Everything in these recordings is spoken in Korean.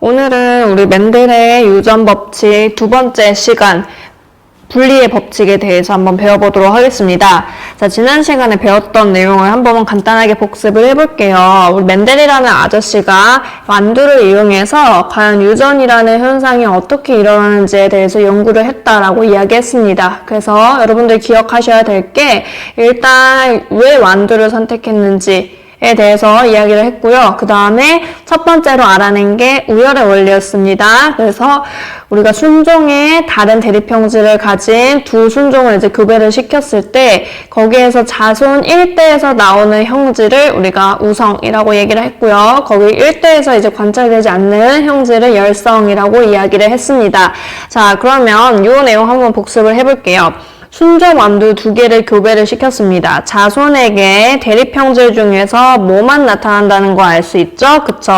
오늘은 우리 맨델의 유전 법칙 두 번째 시간 분리의 법칙에 대해서 한번 배워보도록 하겠습니다. 자, 지난 시간에 배웠던 내용을 한번 간단하게 복습을 해볼게요. 우리 맨델이라는 아저씨가 완두를 이용해서 과연 유전이라는 현상이 어떻게 일어나는지에 대해서 연구를 했다라고 이야기했습니다. 그래서 여러분들 기억하셔야 될 게 일단 왜 완두를 선택했는지 에 대해서 이야기를 했고요. 그 다음에 첫 번째로 알아낸 게 우열의 원리였습니다. 그래서 우리가 순종의 다른 대립형질을 가진 두 순종을 이제 교배를 시켰을 때 거기에서 자손 1대에서 나오는 형질을 우리가 우성이라고 얘기를 했고요. 거기 1대에서 이제 관찰되지 않는 형질을 열성이라고 이야기를 했습니다. 자, 그러면 이 내용 한번 복습을 해볼게요. 순종 완두 두 개를 교배를 시켰습니다. 자손에게 대립형질 중에서 뭐만 나타난다는 거 알 수 있죠? 그쵸?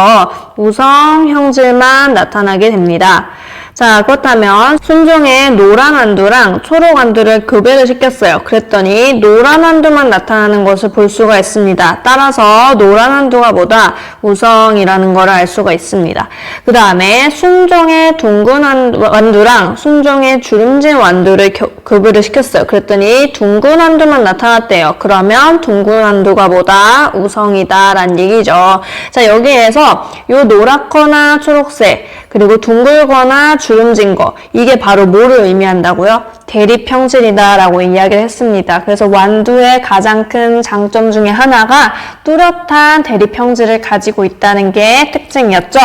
우성 형질만 나타나게 됩니다. 자, 그렇다면 순종의 노란 완두랑 초록 완두를 교배를 시켰어요. 그랬더니 노란 완두만 나타나는 것을 볼 수가 있습니다. 따라서 노란 완두가 뭐다? 우성이라는 걸 알 수가 있습니다. 그 다음에 순종의 둥근 완두랑 순종의 주름진 완두를 교배를 시켰어요. 그랬더니 둥근 완두만 나타났대요. 그러면 둥근 완두가 뭐다? 우성이다 라는 얘기죠. 자, 여기에서 요 노랗거나 초록색 그리고 둥글거나 주름진 거 이게 바로 뭐를 의미한다고요? 대립형질이다 라고 이야기를 했습니다. 그래서 완두의 가장 큰 장점 중에 하나가 뚜렷한 대립형질을 가지고 있다는 게 특징이었죠.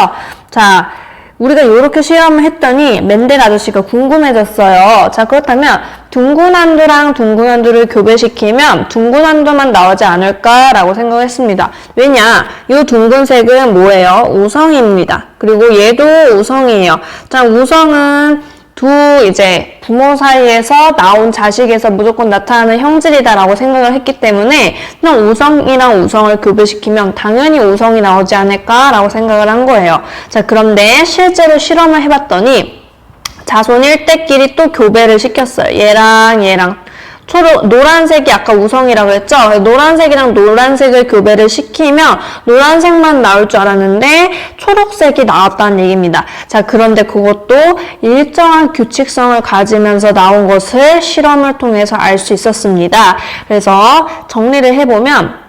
자, 우리가 이렇게 시험을 했더니 맨델 아저씨가 궁금해졌어요. 자, 그렇다면 둥근 완두랑 둥근 완두를 교배시키면 둥근 완두만 나오지 않을까라고 생각했습니다. 왜냐? 이 둥근색은 뭐예요? 우성입니다. 그리고 얘도 우성이에요. 자, 우성은 두 이제 부모 사이에서 나온 자식에서 무조건 나타나는 형질이다라고 생각을 했기 때문에 그냥 우성이랑 우성을 교배시키면 당연히 우성이 나오지 않을까라고 생각을 한 거예요. 자, 그런데 실제로 실험을 해봤더니 자손 1대끼리 또 교배를 시켰어요. 얘랑 노란색이 아까 우성이라고 했죠? 노란색이랑 노란색을 교배를 시키면 노란색만 나올 줄 알았는데 초록색이 나왔다는 얘기입니다. 자, 그런데 그것도 일정한 규칙성을 가지면서 나온 것을 실험을 통해서 알 수 있었습니다. 그래서 정리를 해보면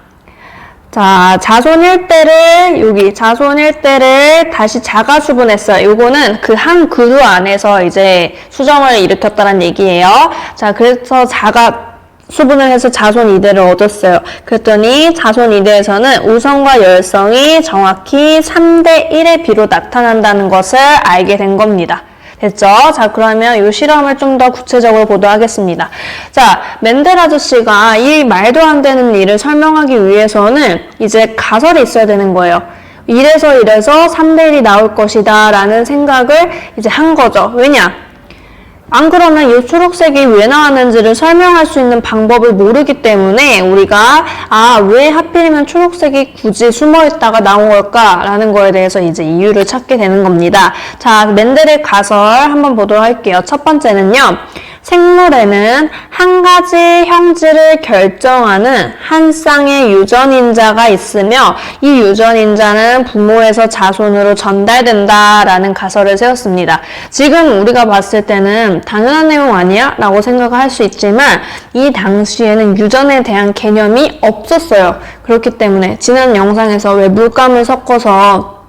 자, 자손 1대를 다시 자가수분했어요. 요거는 그 한 그루 안에서 이제 수정을 일으켰다는 얘기예요. 자, 그래서 자가수분을 해서 자손 2대를 얻었어요. 그랬더니 자손 2대에서는 우성과 열성이 정확히 3대 1의 비로 나타난다는 것을 알게 된 겁니다. 됐죠? 자, 그러면 이 실험을 좀 더 구체적으로 보도록 하겠습니다. 자, 맨델 아저씨가 이 말도 안 되는 일을 설명하기 위해서는 이제 가설이 있어야 되는 거예요. 이래서 3대 1이 나올 것이다 라는 생각을 이제 한 거죠. 왜냐? 안 그러면 이 초록색이 왜 나왔는지를 설명할 수 있는 방법을 모르기 때문에 우리가 왜 하필이면 초록색이 굳이 숨어있다가 나온 걸까라는 거에 대해서 이제 이유를 찾게 되는 겁니다. 자, 맨델의 가설 한번 보도록 할게요. 첫 번째는요. 생물에는 한 가지 형질을 결정하는 한 쌍의 유전인자가 있으며 이 유전인자는 부모에서 자손으로 전달된다라는 가설을 세웠습니다. 지금 우리가 봤을 때는 당연한 내용 아니야? 라고 생각을 할 수 있지만 이 당시에는 유전에 대한 개념이 없었어요. 그렇기 때문에 지난 영상에서 왜 물감을 섞어서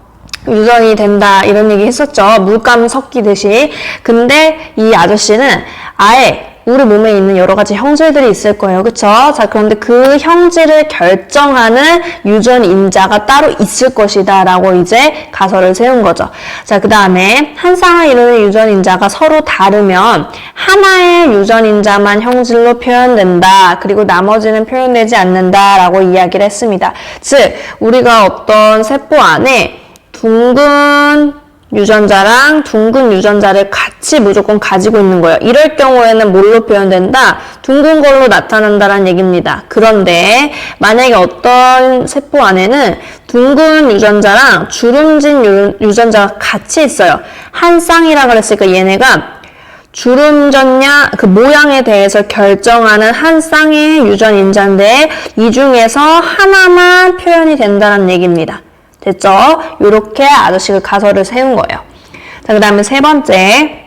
유전이 된다 이런 얘기 했었죠. 물감 섞이듯이. 근데 이 아저씨는 아예 우리 몸에 있는 여러 가지 형질들이 있을 거예요. 그쵸? 자, 그런데 그 형질을 결정하는 유전인자가 따로 있을 것이다 라고 이제 가설을 세운 거죠. 자, 그 다음에 한 쌍을 이루는 유전인자가 서로 다르면 하나의 유전인자만 형질로 표현된다. 그리고 나머지는 표현되지 않는다 라고 이야기를 했습니다. 즉, 우리가 어떤 세포 안에 둥근 유전자랑 둥근 유전자를 같이 무조건 가지고 있는 거예요. 이럴 경우에는 뭘로 표현된다? 둥근 걸로 나타난다는 얘기입니다. 그런데 만약에 어떤 세포 안에는 둥근 유전자랑 주름진 유전자가 같이 있어요. 한 쌍이라 그랬으니까 얘네가 주름졌냐 그 모양에 대해서 결정하는 한 쌍의 유전인자인데 이 중에서 하나만 표현이 된다는 얘기입니다. 됐죠? 요렇게 아저씨가 가설을 세운 거예요. 자, 그 다음에 세 번째.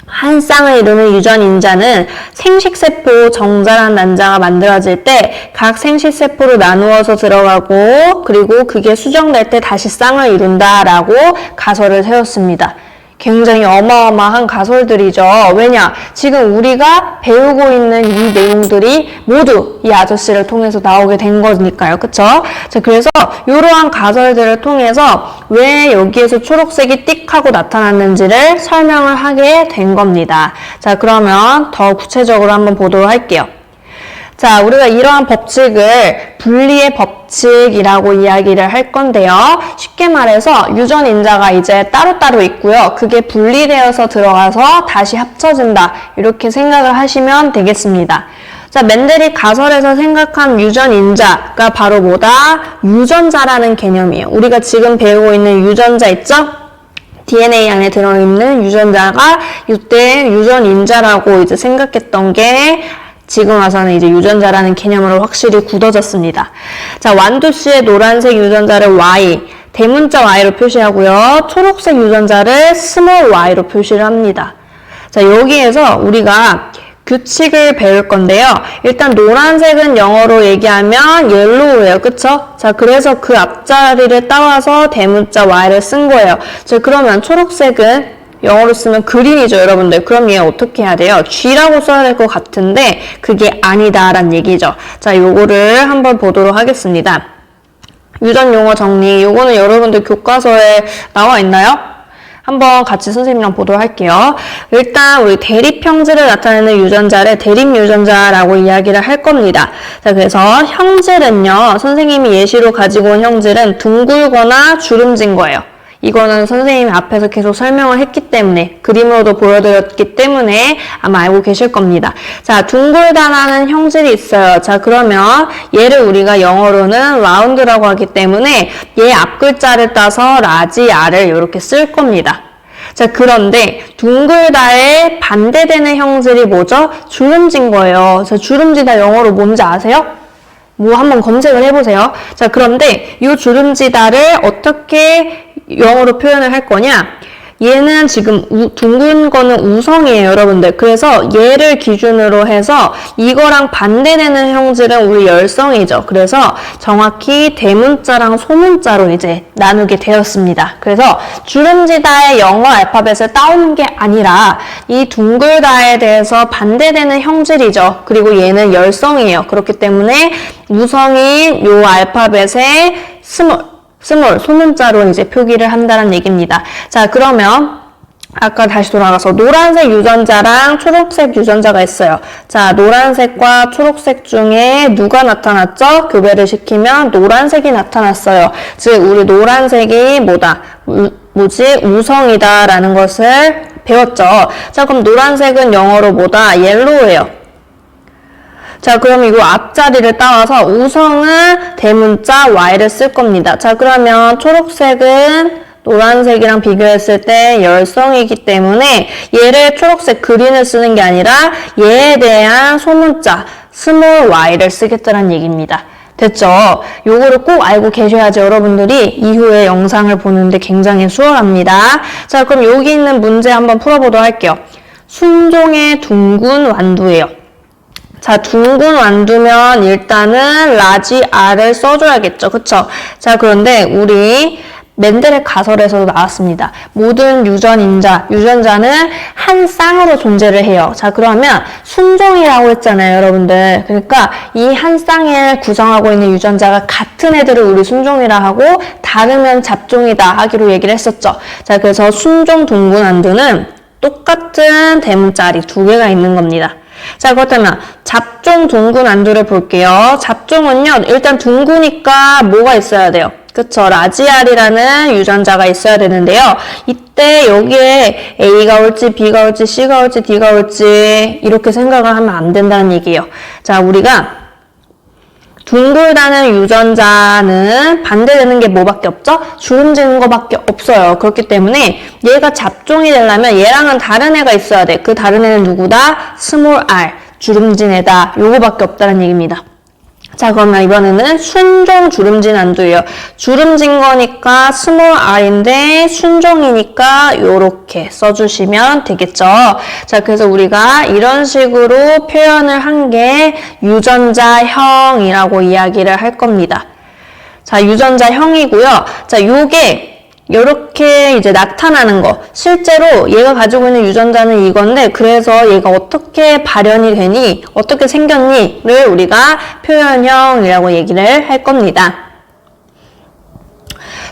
한 쌍을 이루는 유전인자는 생식세포 정자란 난자가 만들어질 때 각 생식세포로 나누어서 들어가고 그리고 그게 수정될 때 다시 쌍을 이룬다라고 가설을 세웠습니다. 굉장히 어마어마한 가설들이죠. 왜냐? 지금 우리가 배우고 있는 이 내용들이 모두 이 아저씨를 통해서 나오게 된 거니까요. 그쵸? 자, 그래서 이러한 가설들을 통해서 왜 여기에서 초록색이 띡 하고 나타났는지를 설명을 하게 된 겁니다. 자, 그러면 더 구체적으로 한번 보도록 할게요. 자, 우리가 이러한 법칙을 분리의 법칙이라고 이야기를 할 건데요. 쉽게 말해서 유전인자가 이제 따로따로 있고요. 그게 분리되어서 들어가서 다시 합쳐진다. 이렇게 생각을 하시면 되겠습니다. 자, 맨델이 가설에서 생각한 유전인자가 바로 뭐다? 유전자라는 개념이에요. 우리가 지금 배우고 있는 유전자 있죠? DNA 안에 들어있는 유전자가 이때 유전인자라고 이제 생각했던 게 지금 와서는 이제 유전자라는 개념으로 확실히 굳어졌습니다. 자, 완두씨의 노란색 유전자를 Y, 대문자 Y로 표시하고요. 초록색 유전자를 스몰 y로 표시를 합니다. 자, 여기에서 우리가 규칙을 배울 건데요. 일단 노란색은 영어로 얘기하면 옐로우예요. 그쵸? 자, 그래서 그 앞자리를 따와서 대문자 Y를 쓴 거예요. 자, 그러면 초록색은 영어로 쓰면 그린이죠, 여러분들. 그럼 얘 어떻게 해야 돼요? G라고 써야 될 것 같은데 그게 아니다라는 얘기죠. 자, 요거를 한번 보도록 하겠습니다. 유전 용어 정리. 요거는 여러분들 교과서에 나와 있나요? 한번 같이 선생님이랑 보도록 할게요. 일단 우리 대립형질을 나타내는 유전자를 대립유전자라고 이야기를 할 겁니다. 자, 그래서 형질은요, 선생님이 예시로 가지고 온 형질은 둥글거나 주름진 거예요. 이거는 선생님이 앞에서 계속 설명을 했기 때문에 그림으로도 보여드렸기 때문에 아마 알고 계실 겁니다. 자, 둥글다라는 형질이 있어요. 자, 그러면 얘를 우리가 영어로는 라운드라고 하기 때문에 얘 앞글자를 따서 라지 R을 이렇게 쓸 겁니다. 자, 그런데 둥글다에 반대되는 형질이 뭐죠? 주름진 거예요. 자, 주름지다 영어로 뭔지 아세요? 뭐 한번 검색을 해보세요. 자, 그런데 이 주름지다를 어떻게 영어로 표현을 할 거냐? 얘는 지금 둥근 거는 우성이에요, 여러분들. 그래서 얘를 기준으로 해서 이거랑 반대되는 형질은 우리 열성이죠. 그래서 정확히 대문자랑 소문자로 이제 나누게 되었습니다. 그래서 주름지다의 영어 알파벳을 따오는 게 아니라 이 둥글다에 대해서 반대되는 형질이죠. 그리고 얘는 열성이에요. 그렇기 때문에 우성인 요 알파벳의 스몰, 소문자로 이제 표기를 한다는 얘기입니다. 자, 그러면 아까 다시 돌아가서 노란색 유전자랑 초록색 유전자가 있어요. 자, 노란색과 초록색 중에 누가 나타났죠? 교배를 시키면 노란색이 나타났어요. 즉, 우리 노란색이 뭐다? 우성이다 라는 것을 배웠죠. 자, 그럼 노란색은 영어로 뭐다? 옐로우예요. 자, 그럼 이거 앞자리를 따와서 우성은 대문자 Y를 쓸 겁니다. 자, 그러면 초록색은 노란색이랑 비교했을 때 열성이기 때문에 얘를 초록색 그린을 쓰는 게 아니라 얘에 대한 소문자 스몰 y를 쓰겠다는 얘기입니다. 됐죠? 요거를 꼭 알고 계셔야지 여러분들이 이후에 영상을 보는데 굉장히 수월합니다. 자, 그럼 여기 있는 문제 한번 풀어보도록 할게요. 순종의 둥근 완두예요. 자, 둥근 완두면 일단은 라지 R을 써줘야겠죠. 그쵸? 자, 그런데 우리 맨델의 가설에서도 나왔습니다. 모든 유전자는 한 쌍으로 존재를 해요. 자, 그러면 순종이라고 했잖아요, 여러분들. 그러니까 이 한 쌍을 구성하고 있는 유전자가 같은 애들을 우리 순종이라 하고 다르면 잡종이다 하기로 얘기를 했었죠. 자, 그래서 순종 둥근 완두는 똑같은 대문자리 두 개가 있는 겁니다. 자, 그렇다면 잡종 둥근 완두를 볼게요. 잡종은요, 일단 둥그니까 뭐가 있어야 돼요? 그쵸, 라지알이라는 유전자가 있어야 되는데요. 이때 여기에 A가 올지 B가 올지 C가 올지 D가 올지 이렇게 생각을 하면 안 된다는 얘기예요. 자, 우리가 둥글다는 유전자는 반대되는 게 뭐밖에 없죠? 주름지는 거밖에 없어요. 그렇기 때문에 얘가 잡종이 되려면 얘랑은 다른 애가 있어야 돼. 그 다른 애는 누구다? 스몰 r, 주름진 애다. 요거밖에 없다는 얘기입니다. 자, 그러면 이번에는 순종 주름진 완두예요. 주름진 거니까 스몰 r인데 순종이니까 요렇게 써주시면 되겠죠. 자, 그래서 우리가 이런 식으로 표현을 한 게 유전자형이라고 이야기를 할 겁니다. 자, 유전자형이고요. 자, 요게 이렇게 이제 나타나는 거. 실제로 얘가 가지고 있는 유전자는 이건데, 그래서 얘가 어떻게 발현이 되니, 어떻게 생겼니를 우리가 표현형이라고 얘기를 할 겁니다.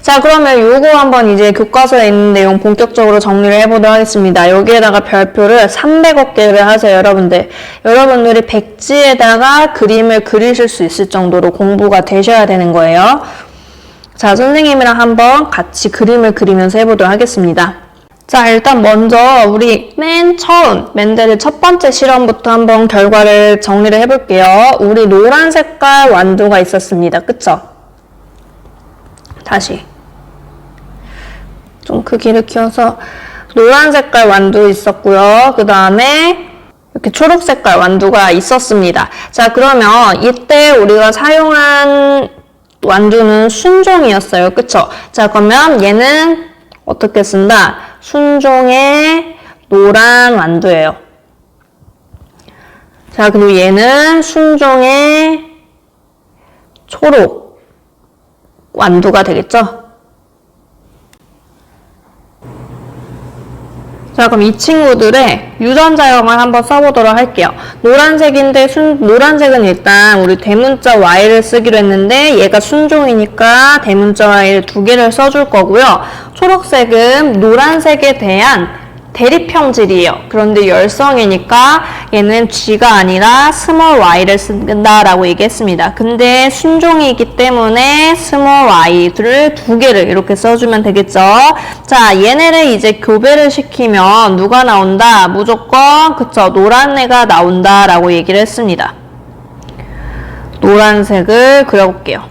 자, 그러면 요거 한번 이제 교과서에 있는 내용 본격적으로 정리를 해보도록 하겠습니다. 여기에다가 별표를 300억 개를 하세요, 여러분들. 여러분들이 백지에다가 그림을 그리실 수 있을 정도로 공부가 되셔야 되는 거예요. 자, 선생님이랑 한번 같이 그림을 그리면서 해보도록 하겠습니다. 자, 일단 먼저 우리 맨 처음 멘델의 첫 번째 실험부터 한번 결과를 정리를 해볼게요. 우리 노란 색깔 완두가 있었습니다. 그쵸? 다시 좀 크기를 키워서 노란 색깔 완두 있었고요. 그 다음에 이렇게 초록 색깔 완두가 있었습니다. 자, 그러면 이때 우리가 사용한 완두는 순종이었어요. 그쵸? 자, 그러면 얘는 어떻게 쓴다? 순종의 노란 완두예요. 자, 그리고 얘는 순종의 초록 완두가 되겠죠? 자, 그럼 이 친구들의 유전자형을 한번 써보도록 할게요. 노란색인데 노란색은 일단 우리 대문자 Y를 쓰기로 했는데 얘가 순종이니까 대문자 Y를 2개를 써줄 거고요. 초록색은 노란색에 대한 대립형질이에요. 그런데 열성이니까 얘는 G가 아니라 스몰 y를 쓴다라고 얘기했습니다. 근데 순종이기 때문에 스몰 y를 2개를 이렇게 써주면 되겠죠. 자, 얘네를 이제 교배를 시키면 누가 나온다? 무조건 그쵸, 노란 애가 나온다라고 얘기를 했습니다. 노란색을 그려볼게요.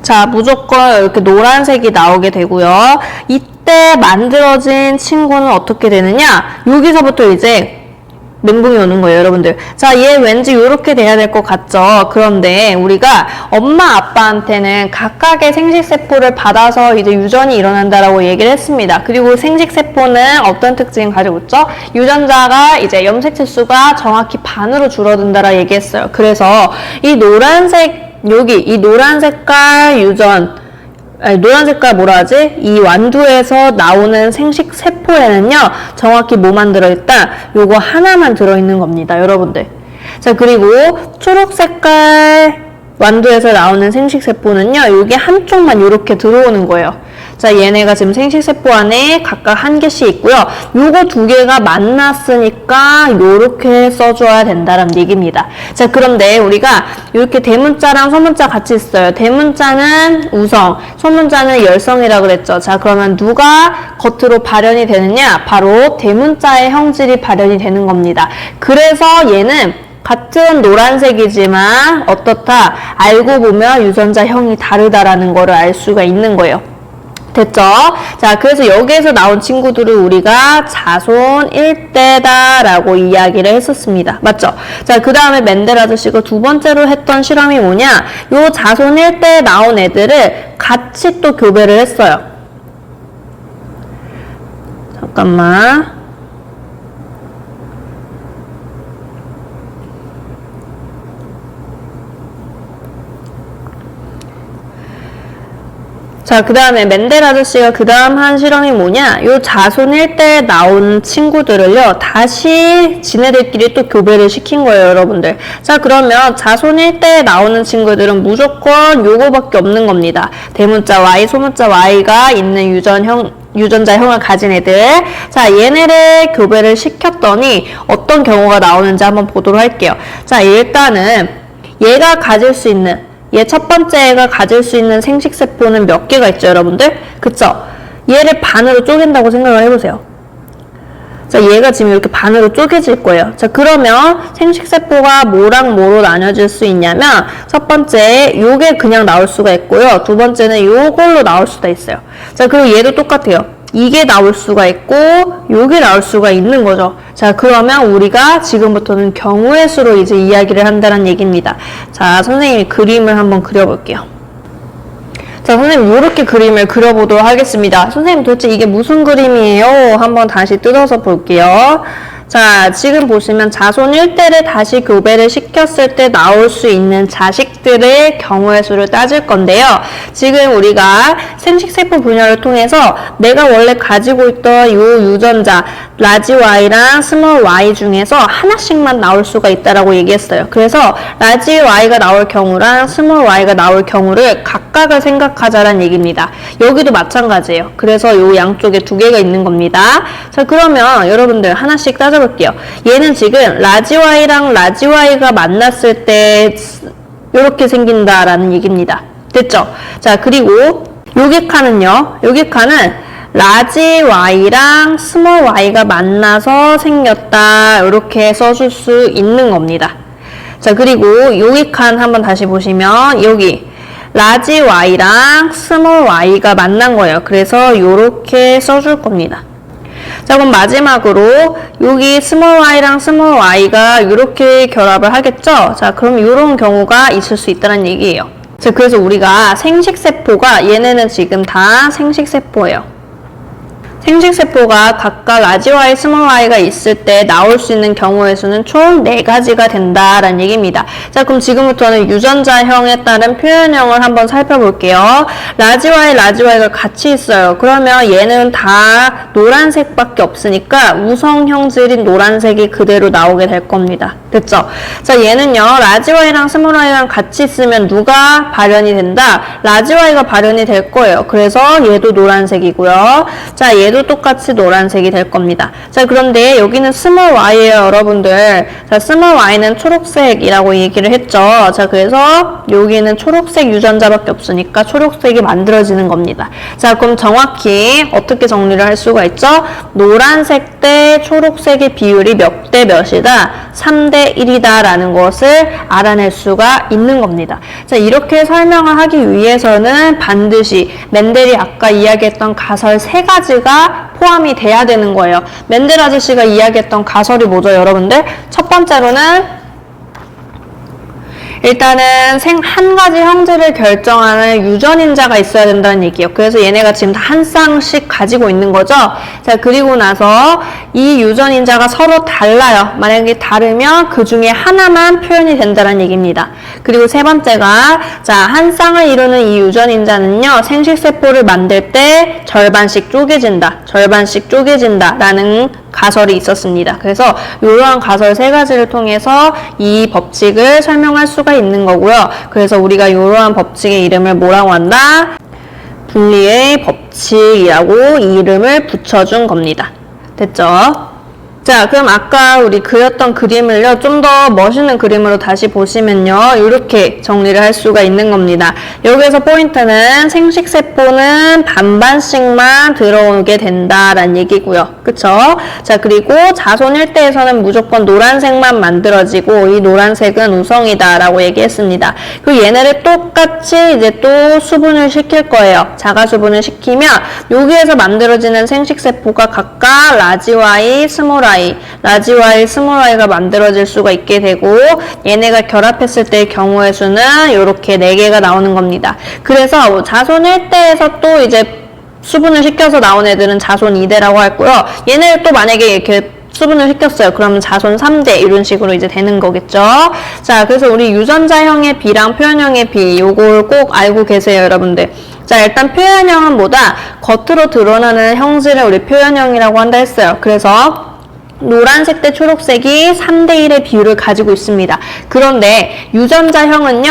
자, 무조건 이렇게 노란색이 나오게 되고요. 이때 만들어진 친구는 어떻게 되느냐? 여기서부터 이제 멘붕이 오는 거예요, 여러분들. 자, 얘 왠지 이렇게 돼야 될 것 같죠? 그런데 우리가 엄마, 아빠한테는 각각의 생식세포를 받아서 이제 유전이 일어난다라고 얘기를 했습니다. 그리고 생식세포는 어떤 특징을 가지고 있죠? 유전자가 이제 염색체 수가 정확히 반으로 줄어든다라고 얘기했어요. 그래서 이 노란색 여기 이 노란 색깔 유전, 아니 노란 색깔 뭐라 하지? 이 완두에서 나오는 생식 세포에는요 정확히 뭐만 들어있다? 요거 하나만 들어있는 겁니다, 여러분들. 자, 그리고 초록 색깔 완두에서 나오는 생식 세포는요 여기 한쪽만 이렇게 들어오는 거예요. 자, 얘네가 지금 생식세포 안에 각각 1개씩 있고요. 요거 2개가 만났으니까 요렇게 써줘야 된다는 얘기입니다. 자, 그런데 우리가 이렇게 대문자랑 소문자 같이 있어요. 대문자는 우성, 소문자는 열성이라고 그랬죠. 자, 그러면 누가 겉으로 발현이 되느냐? 바로 대문자의 형질이 발현이 되는 겁니다. 그래서 얘는 같은 노란색이지만 어떻다? 알고 보면 유전자형이 다르다라는 거를 알 수가 있는 거예요. 됐죠? 자, 그래서 여기에서 나온 친구들을 우리가 자손 1대다 라고 이야기를 했었습니다. 맞죠? 자, 그 다음에 멘델 아저씨가 2번째로 했던 실험이 뭐냐? 요 자손 1대에 나온 애들을 같이 또 교배를 했어요. 잠깐만. 자, 그 다음에 멘델 아저씨가 그 다음 한 실험이 뭐냐? 요 자손 1대에 나온 친구들을요, 다시 지네들끼리 또 교배를 시킨 거예요, 여러분들. 자, 그러면 자손 1대에 나오는 친구들은 무조건 요거밖에 없는 겁니다. 대문자 Y, 소문자 Y가 있는 유전자형을 가진 애들. 자, 얘네를 교배를 시켰더니 어떤 경우가 나오는지 한번 보도록 할게요. 자, 일단은 얘가 가질 수 있는 얘 첫 번째 애가 가질 수 있는 생식세포는 몇 개가 있죠, 여러분들? 그쵸? 얘를 반으로 쪼갠다고 생각을 해보세요. 자, 얘가 지금 이렇게 반으로 쪼개질 거예요. 자, 그러면 생식세포가 뭐랑 뭐로 나눠질 수 있냐면, 첫 번째, 요게 그냥 나올 수가 있고요. 두 번째는 요걸로 나올 수가 있어요. 자, 그리고 얘도 똑같아요. 이게 나올 수가 있고 요게 나올 수가 있는 거죠. 자, 그러면 우리가 지금부터는 경우의 수로 이제 이야기를 한다는 얘기입니다. 자, 선생님이 그림을 한번 그려볼게요. 자, 선생님 이렇게 그림을 그려보도록 하겠습니다. 선생님 도대체 이게 무슨 그림이에요? 한번 다시 뜯어서 볼게요. 자, 지금 보시면 자손 1대를 다시 교배를 시켰을 때 나올 수 있는 자식들의 경우의 수를 따질 건데요. 지금 우리가 생식세포 분열을 통해서 내가 원래 가지고 있던 이 유전자 라지 Y랑 스몰 y 중에서 하나씩만 나올 수가 있다라고 얘기했어요. 그래서 라지 Y가 나올 경우랑 스몰 y가 나올 경우를 각각을 생각하자라는 얘기입니다. 여기도 마찬가지예요. 그래서 이 양쪽에 두 개가 있는 겁니다. 자, 그러면 여러분들 하나씩 따져볼게요. 얘는 지금 라지 Y랑 라지 Y가 만났을 때 이렇게 생긴다라는 얘기입니다. 됐죠? 자, 그리고 여기 칸은요. 여기 칸은 라지 Y랑 스몰 y가 만나서 생겼다. 이렇게 써줄 수 있는 겁니다. 자, 그리고 여기 칸 한번 다시 보시면 여기 라지 Y랑 스몰 y가 만난 거예요. 그래서 이렇게 써줄 겁니다. 자, 그럼 마지막으로 여기 스몰 y랑 스몰 y가 이렇게 결합을 하겠죠? 자, 그럼 이런 경우가 있을 수 있다는 얘기예요. 자, 그래서 우리가 생식세포가 얘네는 지금 다 생식세포예요. 생식세포가 각각 라지 Y, 스몰 y가 있을 때 나올 수 있는 경우의 수는 총 4가지가 된다라는 얘기입니다. 자, 그럼 지금부터는 유전자형에 따른 표현형을 한번 살펴볼게요. 라지 Y, 라지 Y가 같이 있어요. 그러면 얘는 다 노란색밖에 없으니까 우성형질인 노란색이 그대로 나오게 될 겁니다. 됐죠? 자, 얘는요, 라지 Y랑 스몰 y랑 같이 있으면 누가 발현이 된다? 라지 Y가 발현이 될 거예요. 그래서 얘도 노란색이고요. 자, 얘도 똑같이 노란색이 될 겁니다. 자, 그런데 여기는 스몰 y예요, 여러분들. 자, 스몰 y는 초록색이라고 얘기를 했죠. 자, 그래서 여기는 초록색 유전자밖에 없으니까 초록색이 만들어지는 겁니다. 자, 그럼 정확히 어떻게 정리를 할 수가 있죠? 노란색 대 초록색의 비율이 몇 대 몇이다? 3대 1이다 라는 것을 알아낼 수가 있는 겁니다. 자, 이렇게 설명을 하기 위해서는 반드시 멘델이 아까 이야기했던 가설 3가지가 포함이 돼야 되는 거예요. 멘델 아저씨가 이야기했던 가설이 뭐죠, 여러분들? 첫 번째로는 일단은 한 가지 형질을 결정하는 유전인자가 있어야 된다는 얘기예요. 그래서 얘네가 지금 다 한 쌍씩 가지고 있는 거죠. 자, 그리고 나서 이 유전인자가 서로 달라요. 만약에 다르면 그 중에 하나만 표현이 된다는 얘기입니다. 그리고 세 번째가 자, 한 쌍을 이루는 이 유전인자는요, 생식세포를 만들 때 절반씩 쪼개진다 라는 가설이 있었습니다. 그래서 이러한 가설 3가지를 통해서 이 법칙을 설명할 수가 있는 거고요. 그래서 우리가 이러한 법칙의 이름을 뭐라고 한다? 분리의 법칙이라고 이 이름을 붙여준 겁니다. 됐죠? 자, 그럼 아까 우리 그렸던 그림을요, 좀 더 멋있는 그림으로 다시 보시면요, 이렇게 정리를 할 수가 있는 겁니다. 여기에서 포인트는 생식세포는 반반씩만 들어오게 된다라는 얘기고요. 그쵸? 자, 그리고 자손 1대에서는 무조건 노란색만 만들어지고 이 노란색은 우성이다라고 얘기했습니다. 그리고 얘네를 똑같이 이제 또 수분을 시킬 거예요. 자가수분을 시키면 여기에서 만들어지는 생식세포가 각각 라지 Y, 스몰 y, 라지 Y, 스몰 y가 만들어질 수가 있게 되고 얘네가 결합했을 때의 경우의 수는 이렇게 4개가 나오는 겁니다. 그래서 자손 1대에서 또 이제 수분을 시켜서 나온 애들은 자손 2대라고 했고요. 얘네를 또 만약에 이렇게 수분을 시켰어요. 그러면 자손 3대 이런 식으로 이제 되는 거겠죠. 자, 그래서 우리 유전자형의 B랑 표현형의 B 요걸 꼭 알고 계세요, 여러분들. 자, 일단 표현형은 뭐다? 겉으로 드러나는 형질을 우리 표현형이라고 한다 했어요. 그래서 노란색 대 초록색이 3대1의 비율을 가지고 있습니다. 그런데 유전자형은요,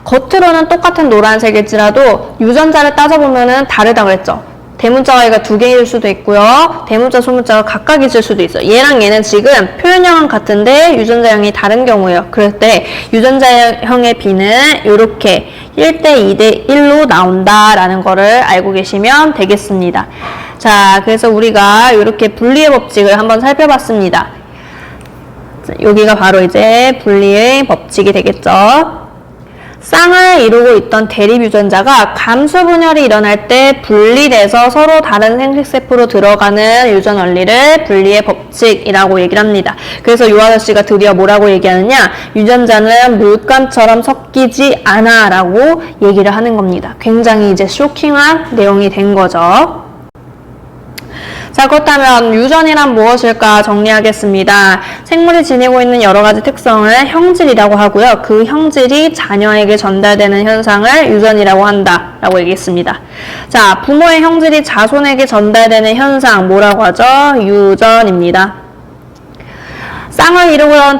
겉으로는 똑같은 노란색일지라도 유전자를 따져보면은 다르다고 했죠. 대문자 Y가 2개일 수도 있고요. 대문자, 소문자가 각각 있을 수도 있어요. 얘랑 얘는 지금 표현형은 같은데 유전자형이 다른 경우예요. 그럴 때 유전자형의 B는 이렇게 1대 2대 1로 나온다라는 거를 알고 계시면 되겠습니다. 자, 그래서 우리가 이렇게 분리의 법칙을 한번 살펴봤습니다. 자, 여기가 바로 이제 분리의 법칙이 되겠죠. 쌍을 이루고 있던 대립 유전자가 감수 분열이 일어날 때 분리돼서 서로 다른 생식세포로 들어가는 유전 원리를 분리의 법칙이라고 얘기를 합니다. 그래서 요 아저씨가 드디어 뭐라고 얘기하느냐? 유전자는 물감처럼 섞이지 않아 라고 얘기를 하는 겁니다. 굉장히 이제 쇼킹한 내용이 된 거죠. 자, 그렇다면 유전이란 무엇일까 정리하겠습니다. 생물이 지니고 있는 여러 가지 특성을 형질이라고 하고요. 그 형질이 자녀에게 전달되는 현상을 유전이라고 한다라고 얘기했습니다. 자, 부모의 형질이 자손에게 전달되는 현상 뭐라고 하죠? 유전입니다. 쌍을 이루고 있는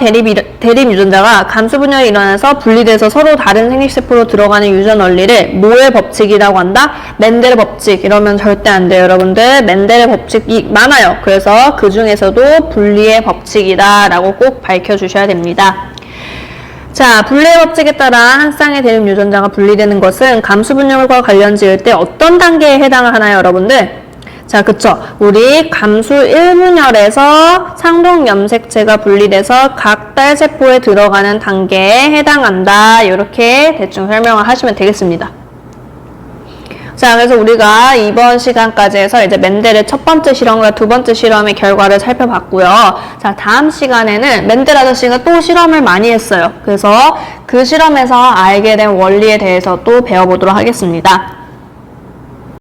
대립 유전자가 감수 분열이 일어나서 분리돼서 서로 다른 생식세포로 들어가는 유전 원리를 뭐의 법칙이라고 한다? 멘델의 법칙. 이러면 절대 안 돼요, 여러분들. 멘델의 법칙이 많아요. 그래서 그 중에서도 분리의 법칙이다 라고 꼭 밝혀주셔야 됩니다. 자, 분리의 법칙에 따라 한 쌍의 대립 유전자가 분리되는 것은 감수 분열과 관련 지을 때 어떤 단계에 해당을 하나요, 여러분들? 자, 그쵸. 우리 감수 1분열에서 상동 염색체가 분리돼서 각 딸세포에 들어가는 단계에 해당한다. 이렇게 대충 설명을 하시면 되겠습니다. 자, 그래서 우리가 이번 시간까지 해서 이제 멘델의 첫 번째 실험과 두 번째 실험의 결과를 살펴봤고요. 자, 다음 시간에는 멘델 아저씨가 또 실험을 많이 했어요. 그래서 그 실험에서 알게 된 원리에 대해서 또 배워보도록 하겠습니다.